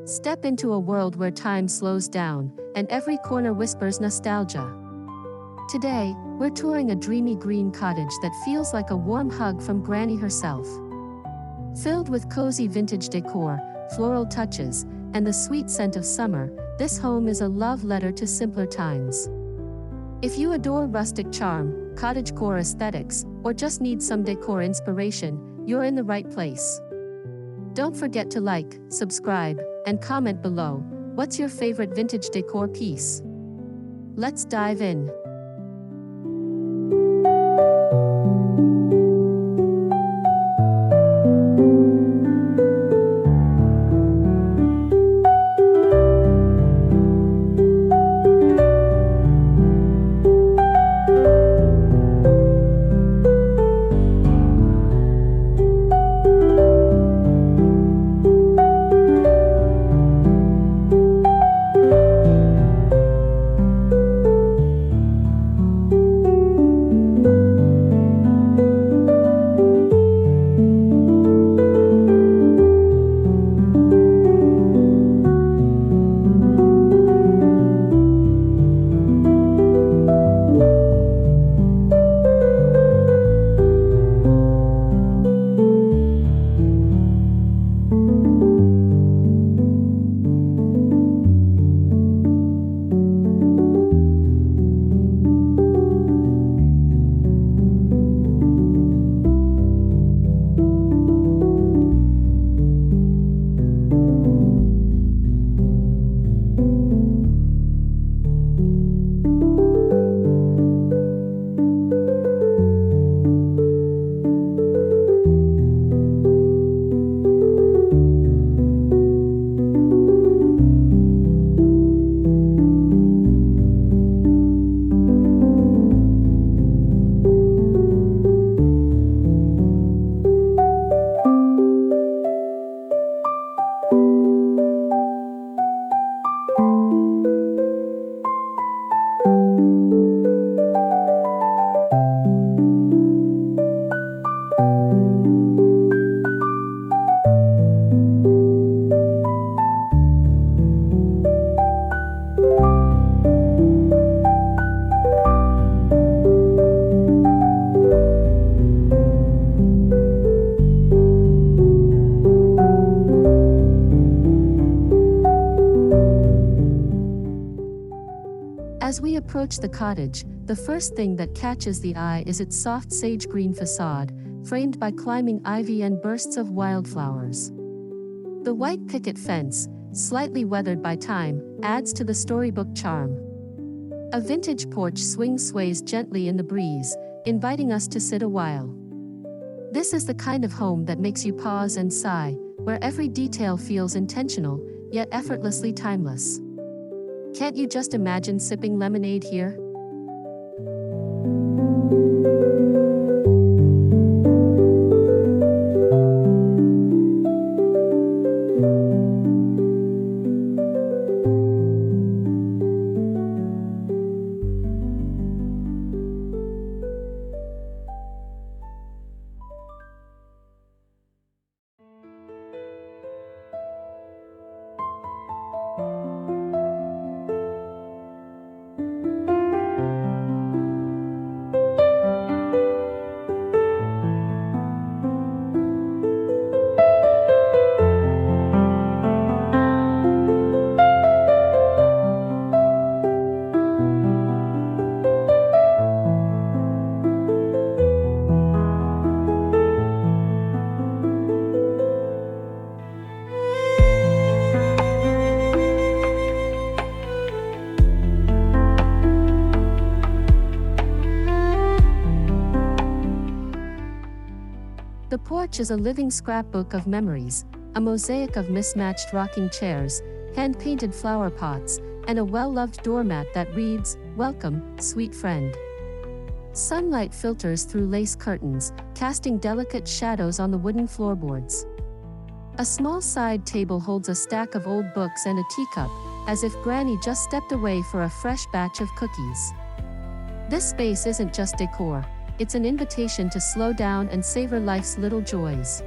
Step into a world where time slows down, and every corner whispers nostalgia. Today, we're touring a dreamy green cottage that feels like a warm hug from Granny herself. Filled with cozy vintage decor, floral touches, and the sweet scent of summer, this home is a love letter to simpler times. If you adore rustic charm, cottagecore aesthetics, or just need some decor inspiration, you're in the right place. Don't forget to like, subscribe, and comment below. What's your favorite vintage decor piece? Let's dive in. As we approach the cottage, the first thing that catches the eye is its soft sage green facade, framed by climbing ivy and bursts of wildflowers. The white picket fence, slightly weathered by time, adds to the storybook charm. A vintage porch sways gently in the breeze, inviting us to sit a while. This is the kind of home that makes you pause and sigh, where every detail feels intentional, yet effortlessly timeless. Can't you just imagine sipping lemonade here? The porch is a living scrapbook of memories, a mosaic of mismatched rocking chairs, hand-painted flower pots, and a well-loved doormat that reads, "Welcome, sweet friend." Sunlight filters through lace curtains, casting delicate shadows on the wooden floorboards. A small side table holds a stack of old books and a teacup, as if Granny just stepped away for a fresh batch of cookies. This space isn't just decor, it's an invitation to slow down and savor life's little joys.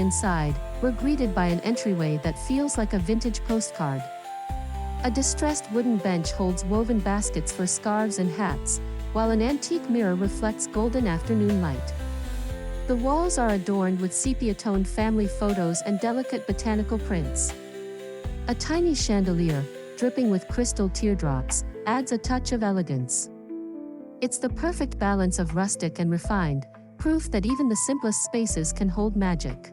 inside, we're greeted by an entryway that feels like a vintage postcard. A distressed wooden bench holds woven baskets for scarves and hats, while an antique mirror reflects golden afternoon light. The walls are adorned with sepia-toned family photos and delicate botanical prints. A tiny chandelier, dripping with crystal teardrops, adds a touch of elegance. It's the perfect balance of rustic and refined, proof that even the simplest spaces can hold magic.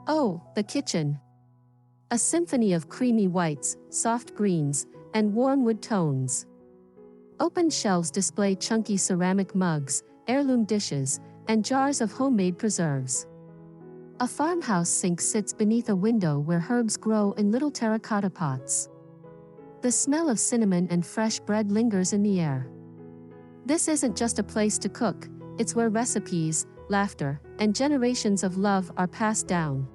Oh, the kitchen. A symphony of creamy whites, soft greens, and warm wood tones. Open shelves display chunky ceramic mugs, heirloom dishes, and jars of homemade preserves. A farmhouse sink sits beneath a window where herbs grow in little terracotta pots. The smell of cinnamon and fresh bread lingers in the air. This isn't just a place to cook, it's where recipes, laughter, and generations of love are passed down.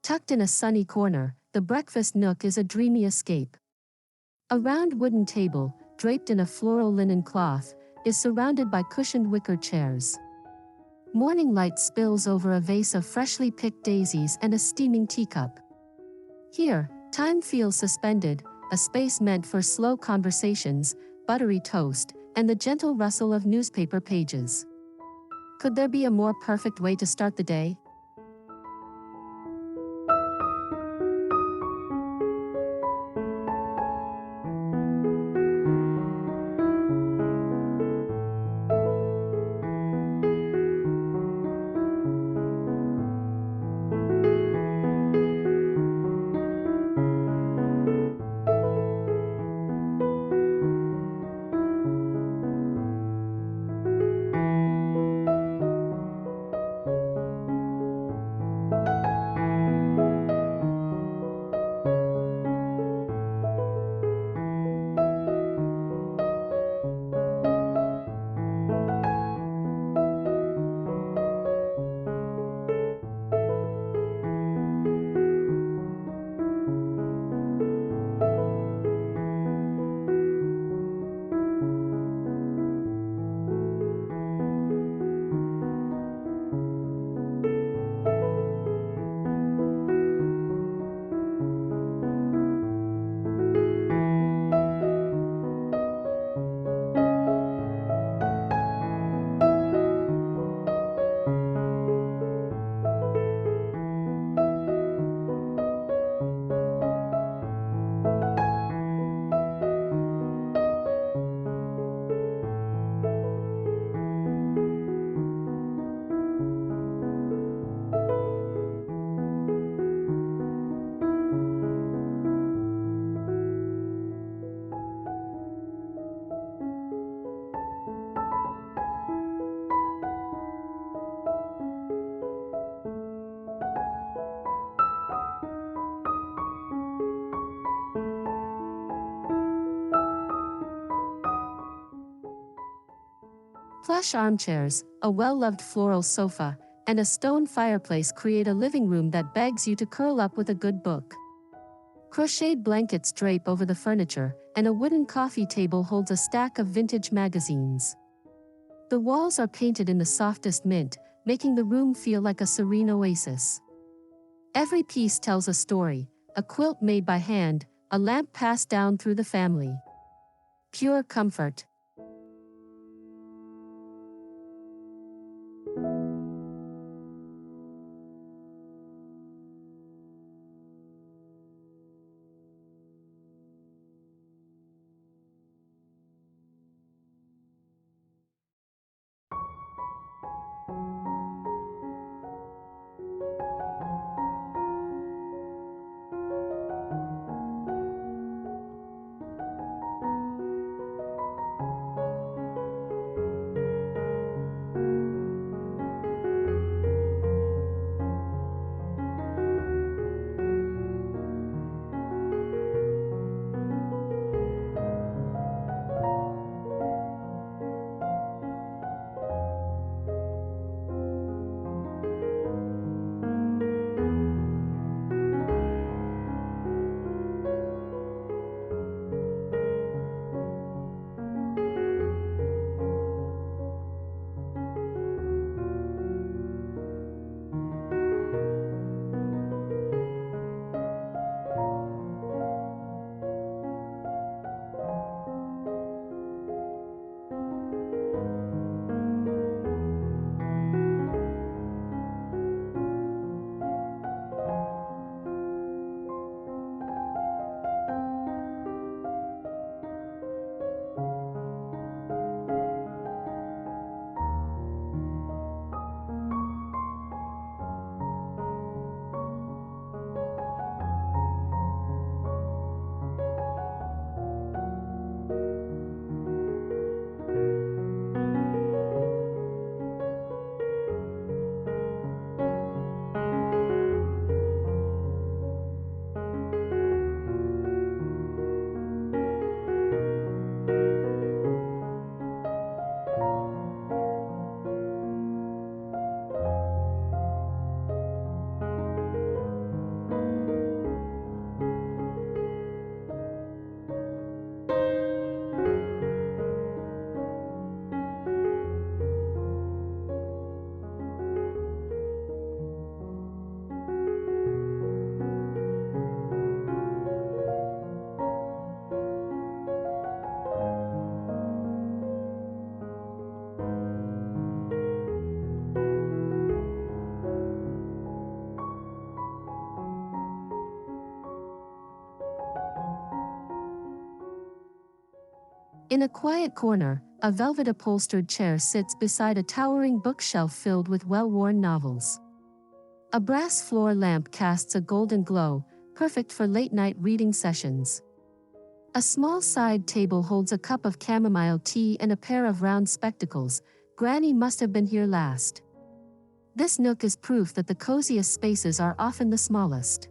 Tucked in a sunny corner, the breakfast nook is a dreamy escape. A round wooden table, draped in a floral linen cloth, is surrounded by cushioned wicker chairs. Morning light spills over a vase of freshly picked daisies and a steaming teacup. Here, time feels suspended, a space meant for slow conversations, buttery toast, and the gentle rustle of newspaper pages. Could there be a more perfect way to start the day? Plush armchairs, a well-loved floral sofa, and a stone fireplace create a living room that begs you to curl up with a good book. Crocheted blankets drape over the furniture, and a wooden coffee table holds a stack of vintage magazines. The walls are painted in the softest mint, making the room feel like a serene oasis. Every piece tells a story: a quilt made by hand, a lamp passed down through the family. Pure comfort. In a quiet corner, a velvet-upholstered chair sits beside a towering bookshelf filled with well-worn novels. A brass floor lamp casts a golden glow, perfect for late-night reading sessions. A small side table holds a cup of chamomile tea and a pair of round spectacles. Granny must have been here last. This nook is proof that the coziest spaces are often the smallest.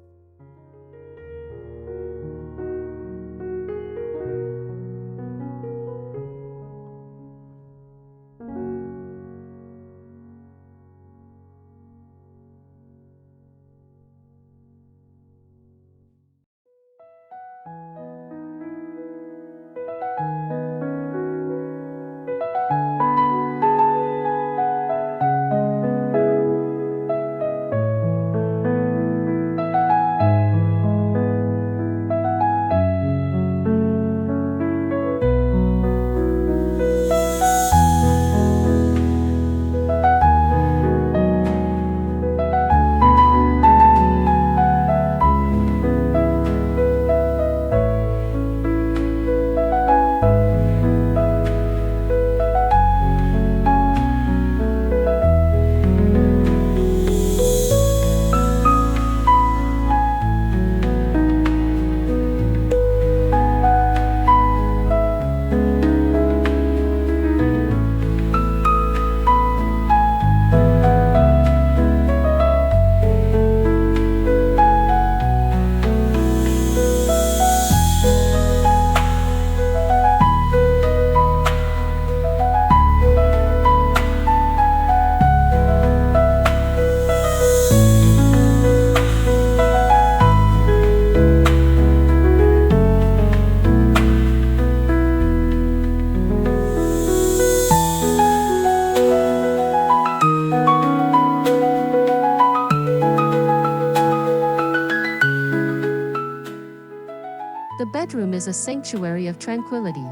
sunroom is a sanctuary of tranquility.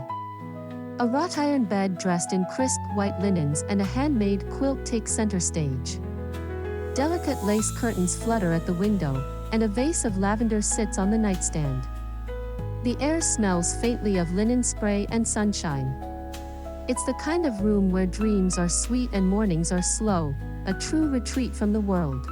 A wrought iron bed dressed in crisp white linens and a handmade quilt take center stage. Delicate lace curtains flutter at the window, and a vase of lavender sits on the nightstand. The air smells faintly of linen spray and sunshine. It's the kind of room where dreams are sweet and mornings are slow, a true retreat from the world.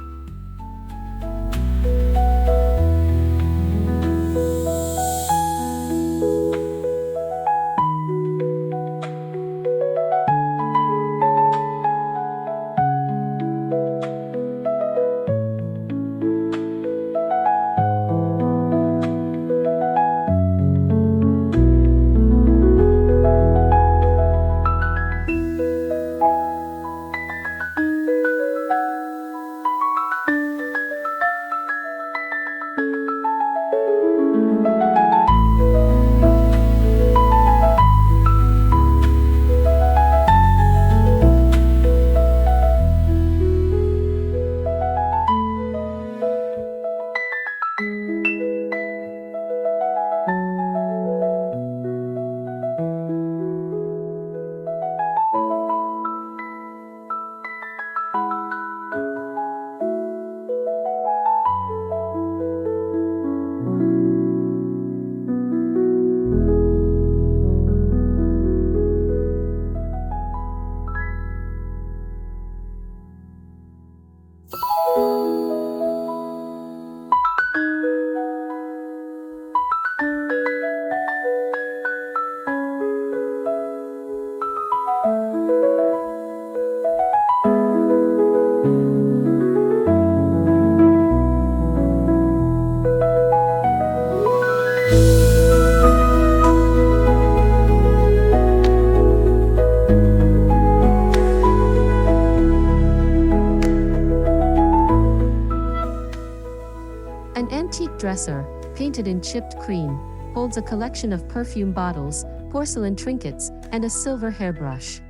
An antique dresser, painted in chipped cream, holds a collection of perfume bottles, porcelain trinkets, and a silver hairbrush.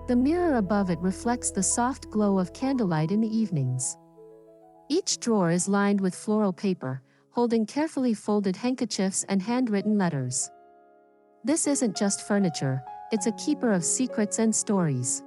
The mirror above it reflects the soft glow of candlelight in the evenings. Each drawer is lined with floral paper, holding carefully folded handkerchiefs and handwritten letters. This isn't just furniture, it's a keeper of secrets and stories.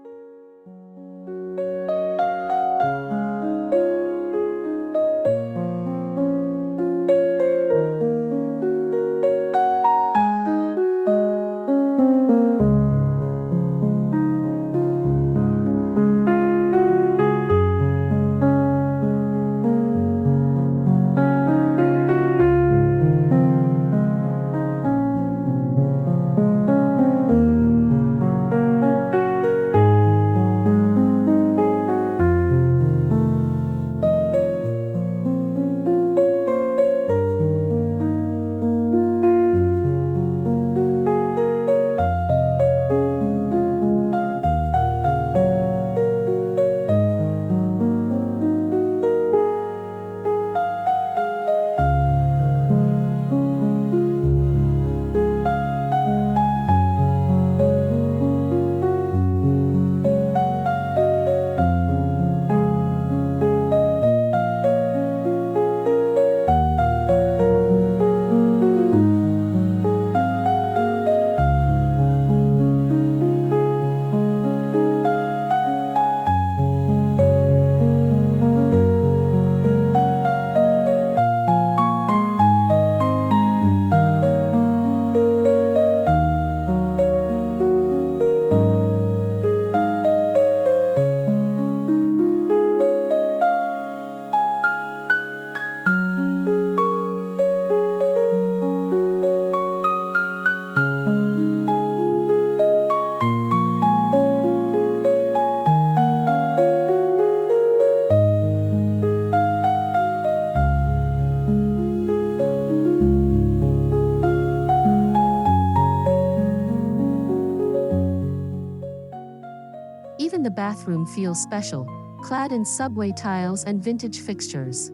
Even the bathroom feels special, clad in subway tiles and vintage fixtures.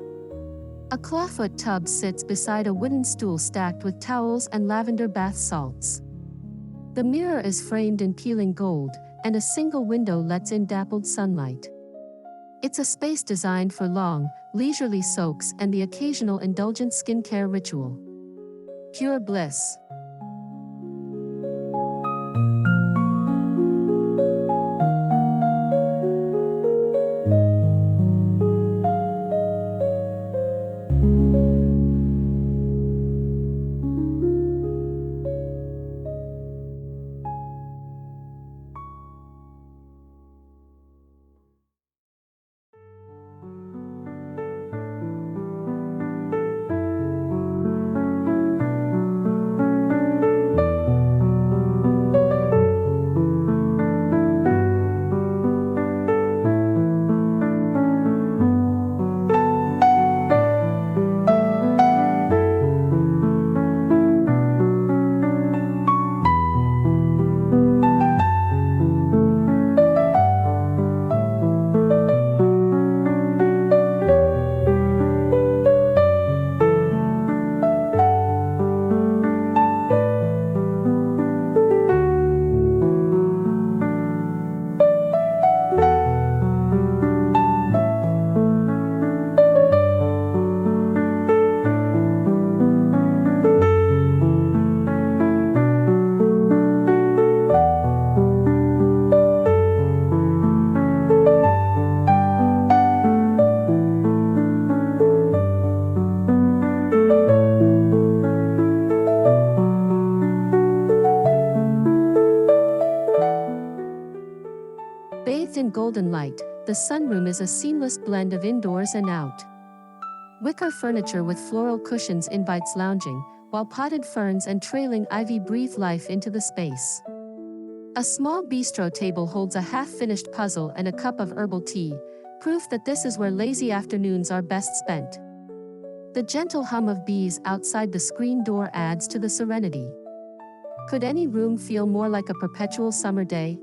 A clawfoot tub sits beside a wooden stool stacked with towels and lavender bath salts. The mirror is framed in peeling gold, and a single window lets in dappled sunlight. It's a space designed for long, leisurely soaks and the occasional indulgent skincare ritual. Pure bliss. Bathed in golden light, the sunroom is a seamless blend of indoors and out. Wicker furniture with floral cushions invites lounging, while potted ferns and trailing ivy breathe life into the space. A small bistro table holds a half-finished puzzle and a cup of herbal tea, proof that this is where lazy afternoons are best spent. The gentle hum of bees outside the screen door adds to the serenity. Could any room feel more like a perpetual summer day?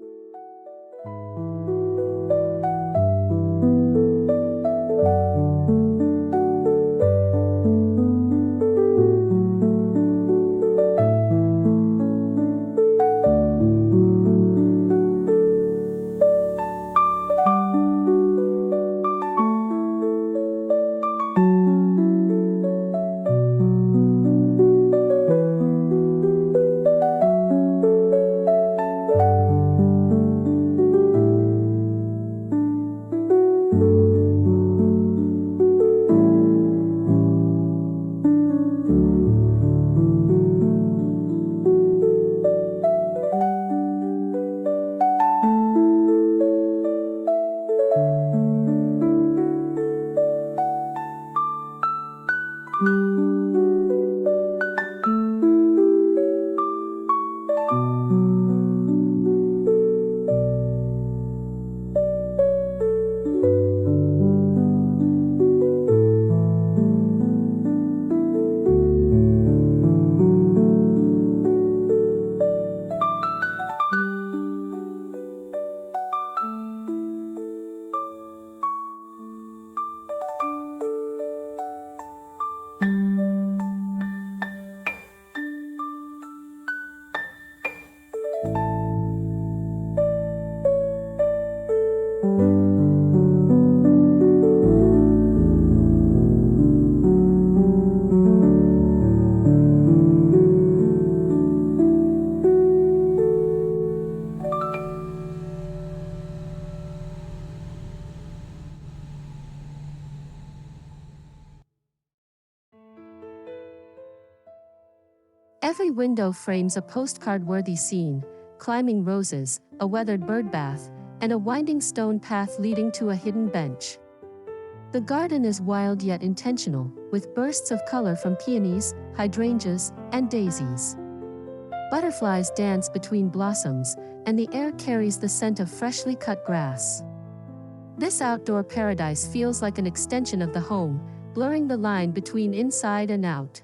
Every window frames a postcard-worthy scene: climbing roses, a weathered bird bath, and a winding stone path leading to a hidden bench. The garden is wild yet intentional, with bursts of color from peonies, hydrangeas, and daisies. Butterflies dance between blossoms, and the air carries the scent of freshly cut grass. This outdoor paradise feels like an extension of the home, blurring the line between inside and out.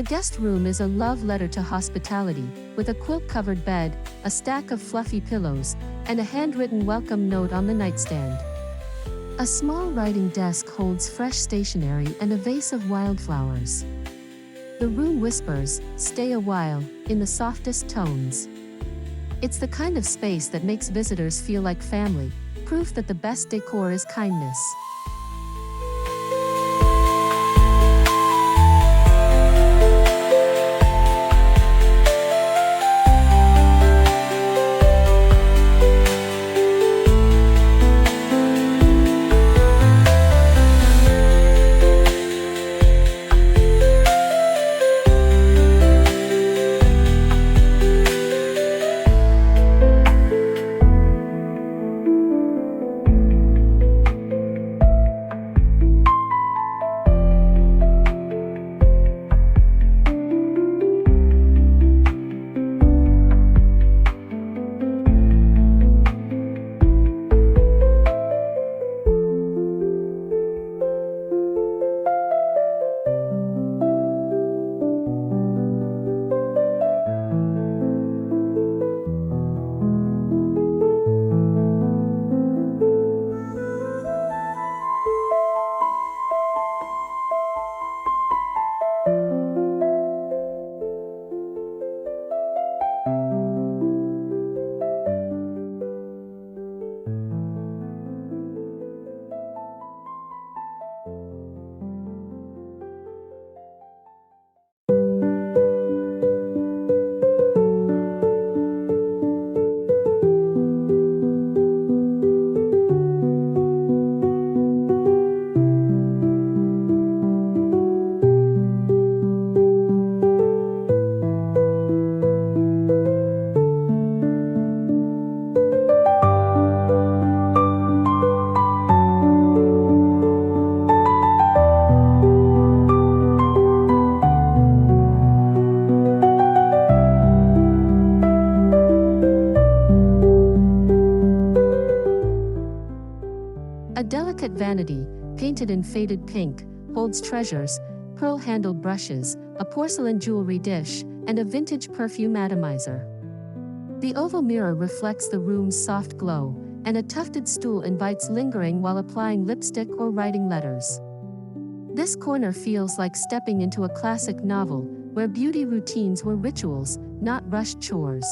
guest room is a love letter to hospitality, with a quilt-covered bed, a stack of fluffy pillows, and a handwritten welcome note on the nightstand. A small writing desk holds fresh stationery and a vase of wildflowers. The room whispers, "Stay a while," in the softest tones. It's the kind of space that makes visitors feel like family, proof that the best decor is kindness. A delicate vanity, painted in faded pink, holds treasures, pearl-handled brushes, a porcelain jewelry dish, and a vintage perfume atomizer. The oval mirror reflects the room's soft glow, and a tufted stool invites lingering while applying lipstick or writing letters. This corner feels like stepping into a classic novel, where beauty routines were rituals, not rushed chores.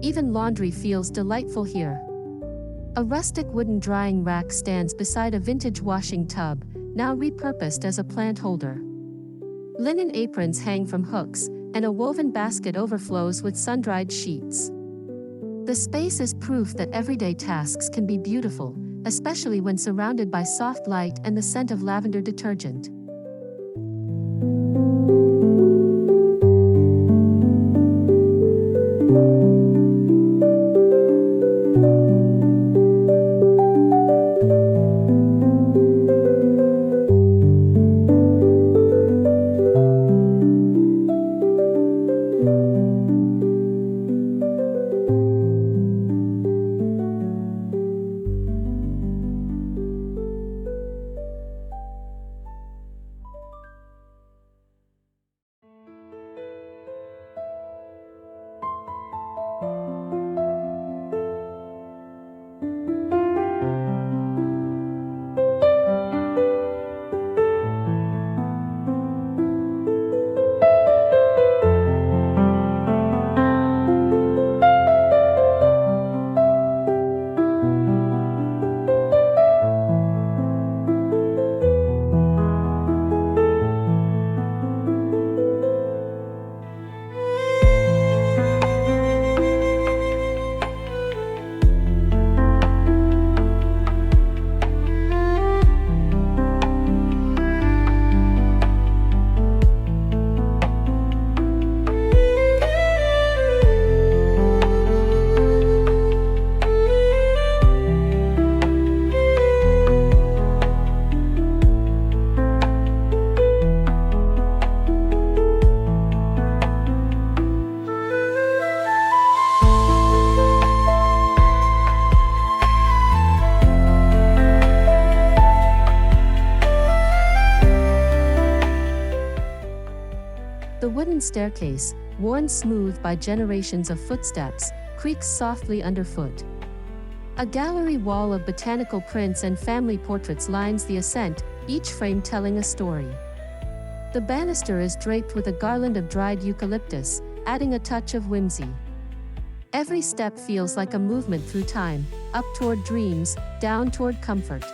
Even laundry feels delightful here. A rustic wooden drying rack stands beside a vintage washing tub, now repurposed as a plant holder. Linen aprons hang from hooks, and a woven basket overflows with sun-dried sheets. The space is proof that everyday tasks can be beautiful, especially when surrounded by soft light and the scent of lavender detergent. The wooden staircase, worn smooth by generations of footsteps, creaks softly underfoot. A gallery wall of botanical prints and family portraits lines the ascent, each frame telling a story. The banister is draped with a garland of dried eucalyptus, adding a touch of whimsy. Every step feels like a movement through time, up toward dreams, down toward comfort.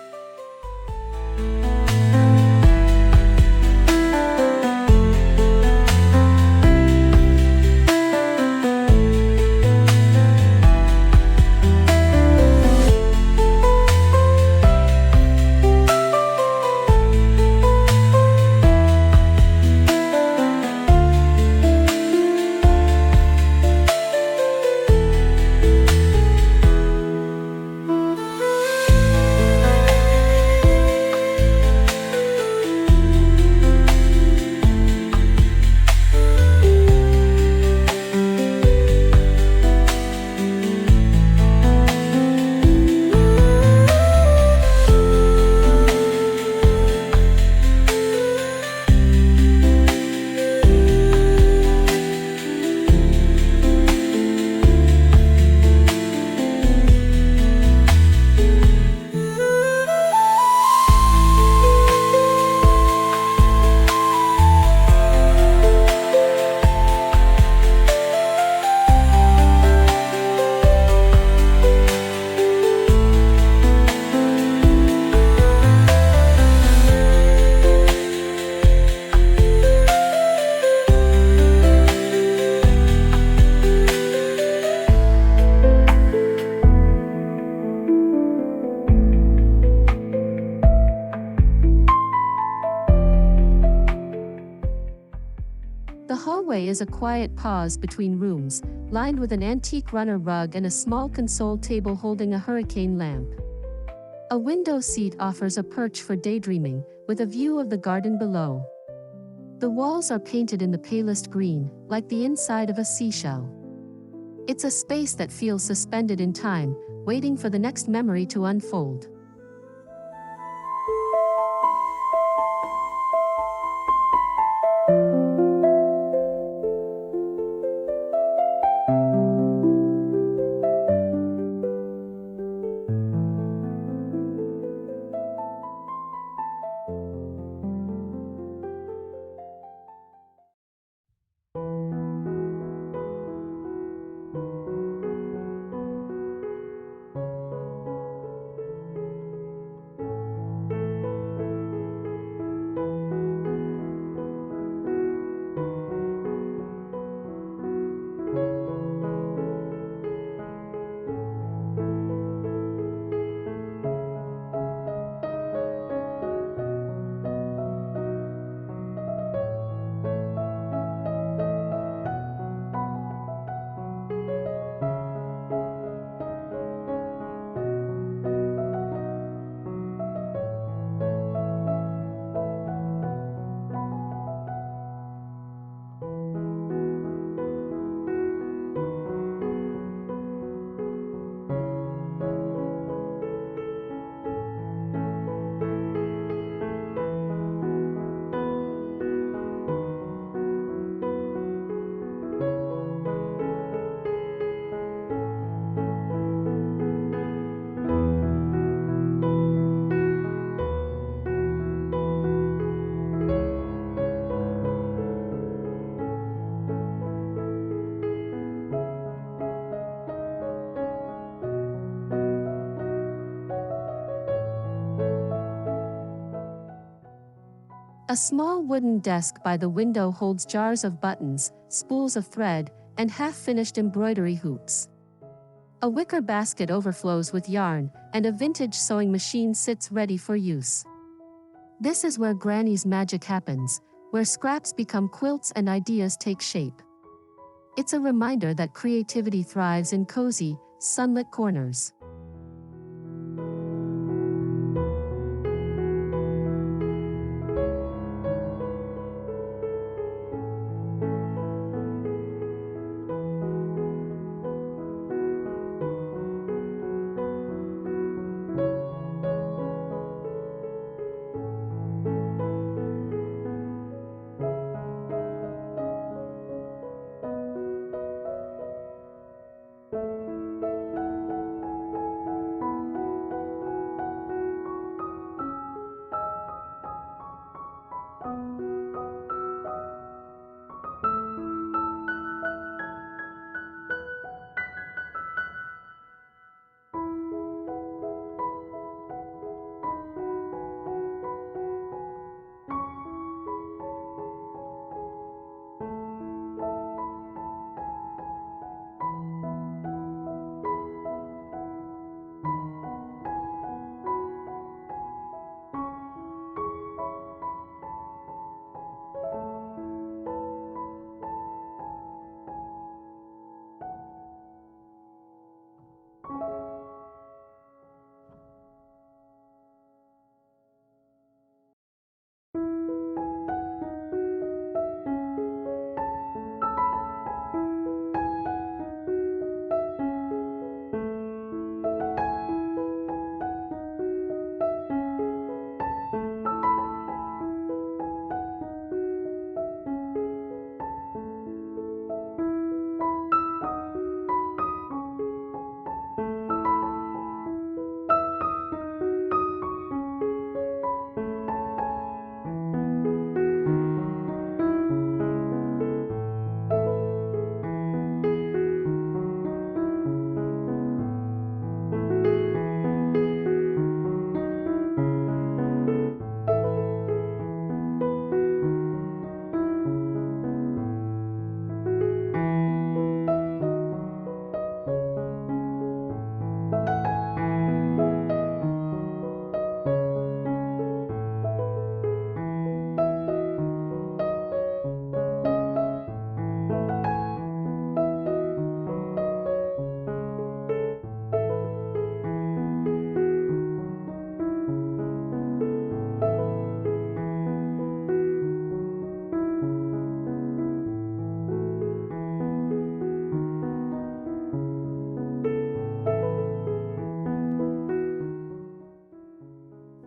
The hallway is a quiet pause between rooms, lined with an antique runner rug and a small console table holding a hurricane lamp. A window seat offers a perch for daydreaming, with a view of the garden below. The walls are painted in the palest green, like the inside of a seashell. It's a space that feels suspended in time, waiting for the next memory to unfold. A small wooden desk by the window holds jars of buttons, spools of thread, and half-finished embroidery hoops. A wicker basket overflows with yarn, and a vintage sewing machine sits ready for use. This is where Granny's magic happens, where scraps become quilts and ideas take shape. It's a reminder that creativity thrives in cozy, sunlit corners.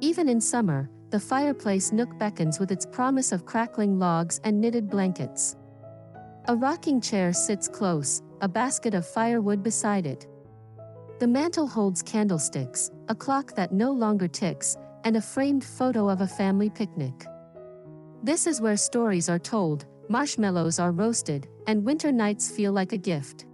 Even in summer, the fireplace nook beckons with its promise of crackling logs and knitted blankets. A rocking chair sits close, a basket of firewood beside it. The mantel holds candlesticks, a clock that no longer ticks, and a framed photo of a family picnic. This is where stories are told, marshmallows are roasted, and winter nights feel like a gift.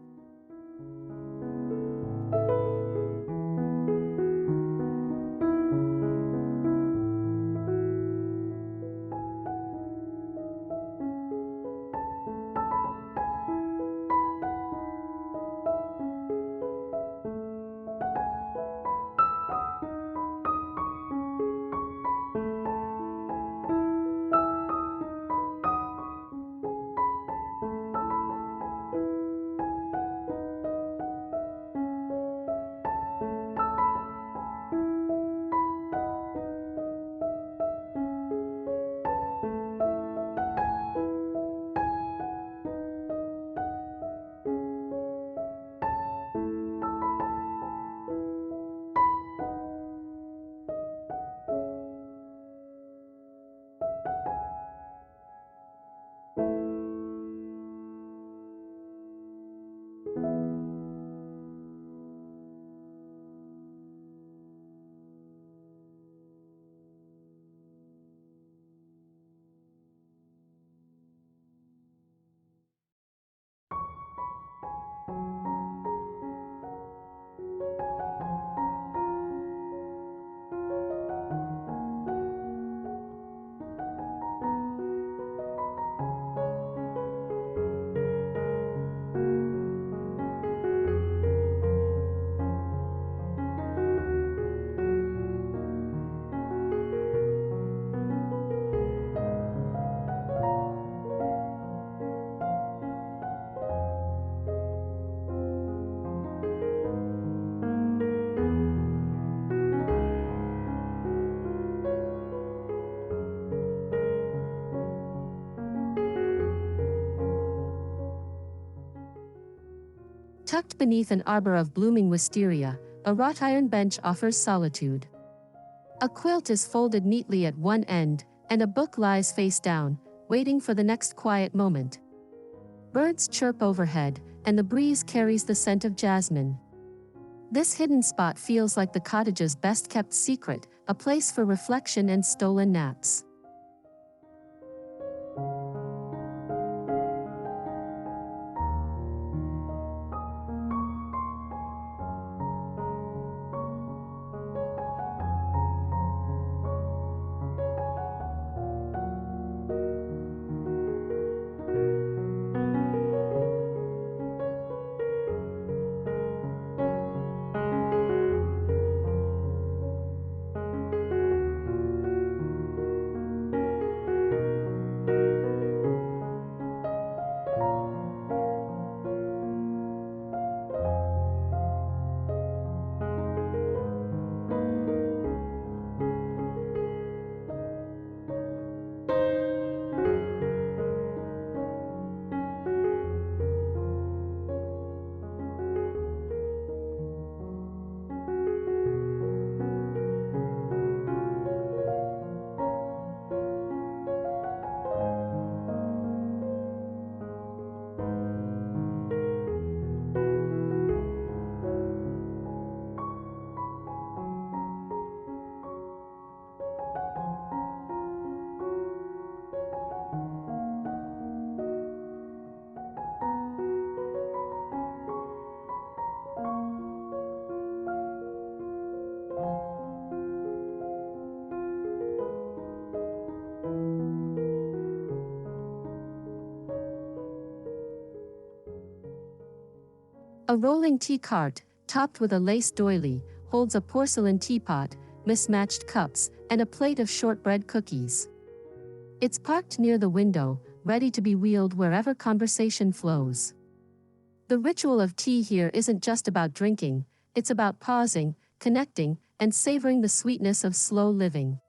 Tucked beneath an arbor of blooming wisteria, a wrought iron bench offers solitude. A quilt is folded neatly at one end, and a book lies face down, waiting for the next quiet moment. Birds chirp overhead, and the breeze carries the scent of jasmine. This hidden spot feels like the cottage's best-kept secret, a place for reflection and stolen naps. A rolling tea cart, topped with a lace doily, holds a porcelain teapot, mismatched cups, and a plate of shortbread cookies. It's parked near the window, ready to be wheeled wherever conversation flows. The ritual of tea here isn't just about drinking, it's about pausing, connecting, and savoring the sweetness of slow living.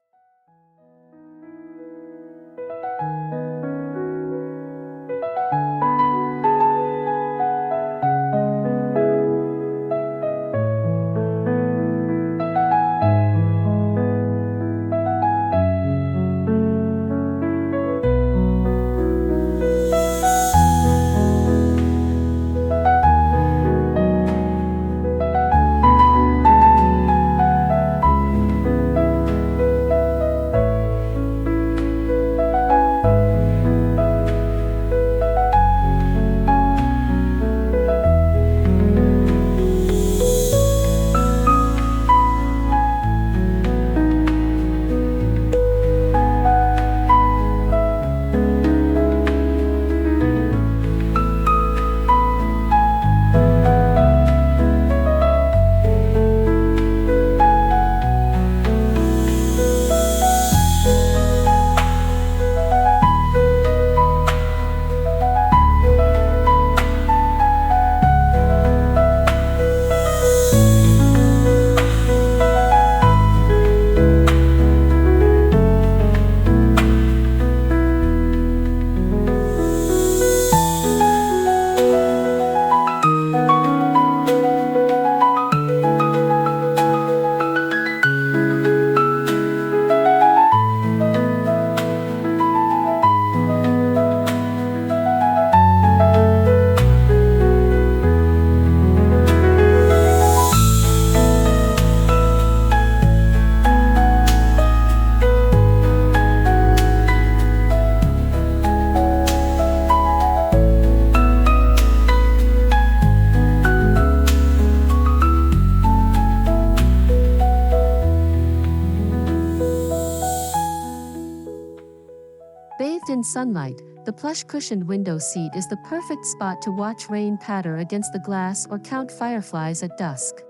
Bathed in sunlight, the plush-cushioned window seat is the perfect spot to watch rain patter against the glass or count fireflies at dusk.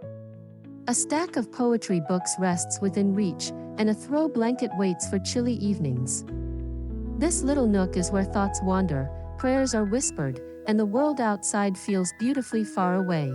A stack of poetry books rests within reach, and a throw blanket waits for chilly evenings. This little nook is where thoughts wander, prayers are whispered, and the world outside feels beautifully far away.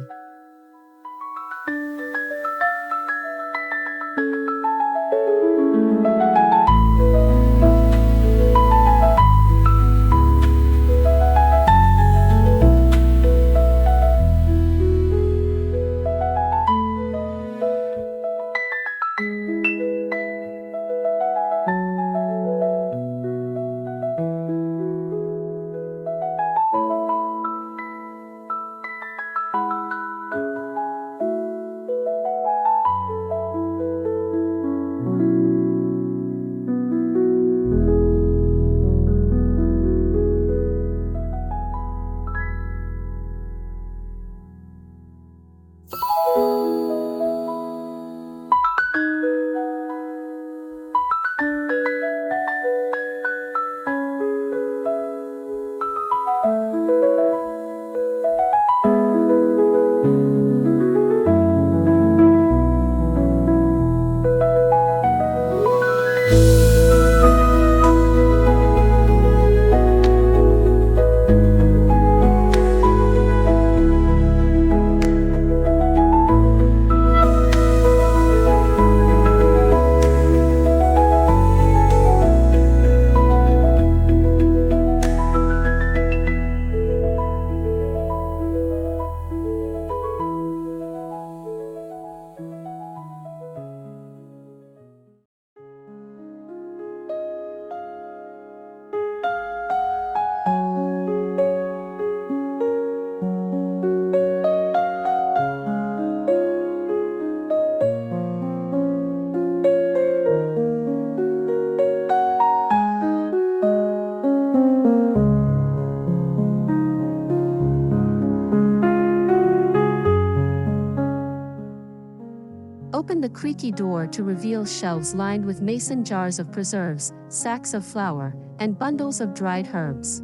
creaky door to reveal shelves lined with mason jars of preserves, sacks of flour, and bundles of dried herbs.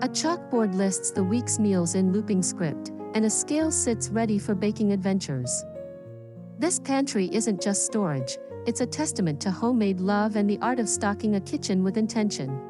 A chalkboard lists the week's meals in looping script, and a scale sits ready for baking adventures. This pantry isn't just storage, it's a testament to homemade love and the art of stocking a kitchen with intention.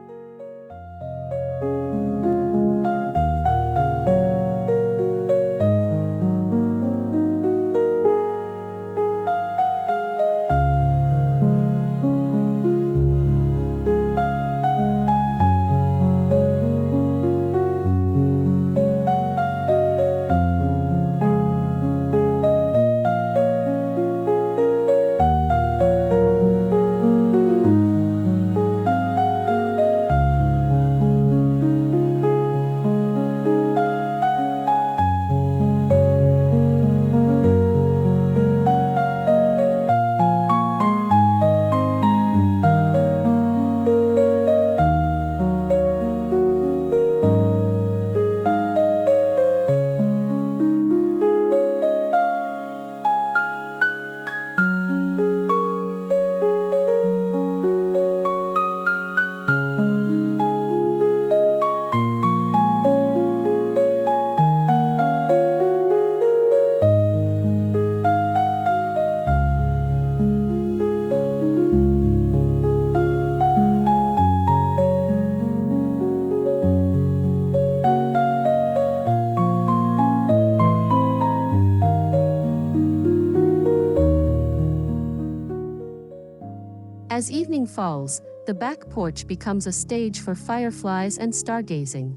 As evening falls, the back porch becomes a stage for fireflies and stargazing.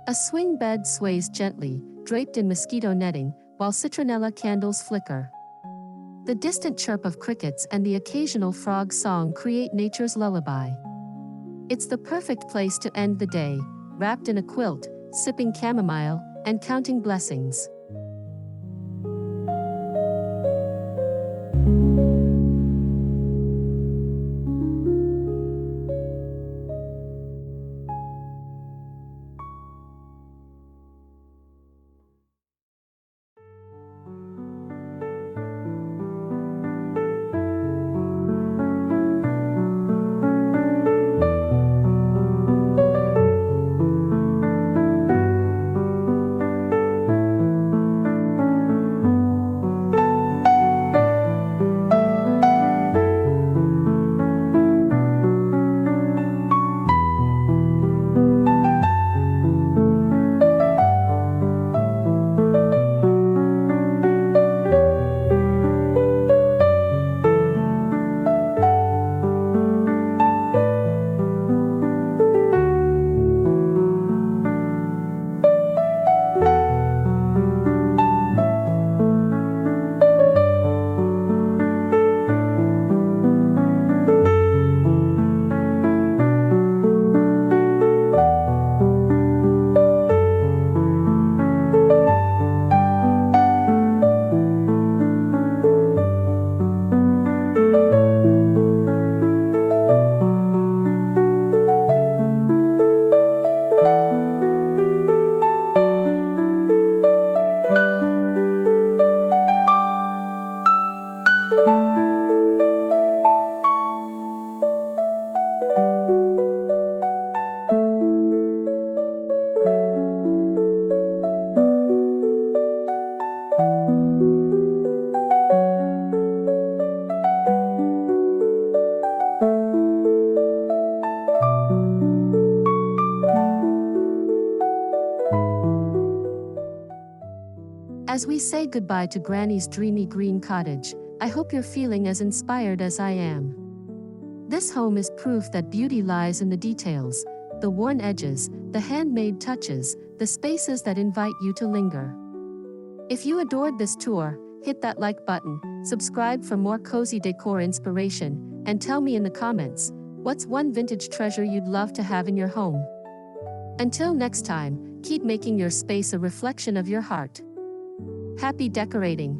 A swing bed sways gently, draped in mosquito netting, while citronella candles flicker. The distant chirp of crickets and the occasional frog song create nature's lullaby. It's the perfect place to end the day, wrapped in a quilt, sipping chamomile, and counting blessings. As we say goodbye to Granny's dreamy green cottage, I hope you're feeling as inspired as I am. This home is proof that beauty lies in the details, the worn edges, the handmade touches, the spaces that invite you to linger. If you adored this tour, hit that like button, subscribe for more cozy decor inspiration, and tell me in the comments, what's one vintage treasure you'd love to have in your home? Until next time, keep making your space a reflection of your heart. Happy decorating!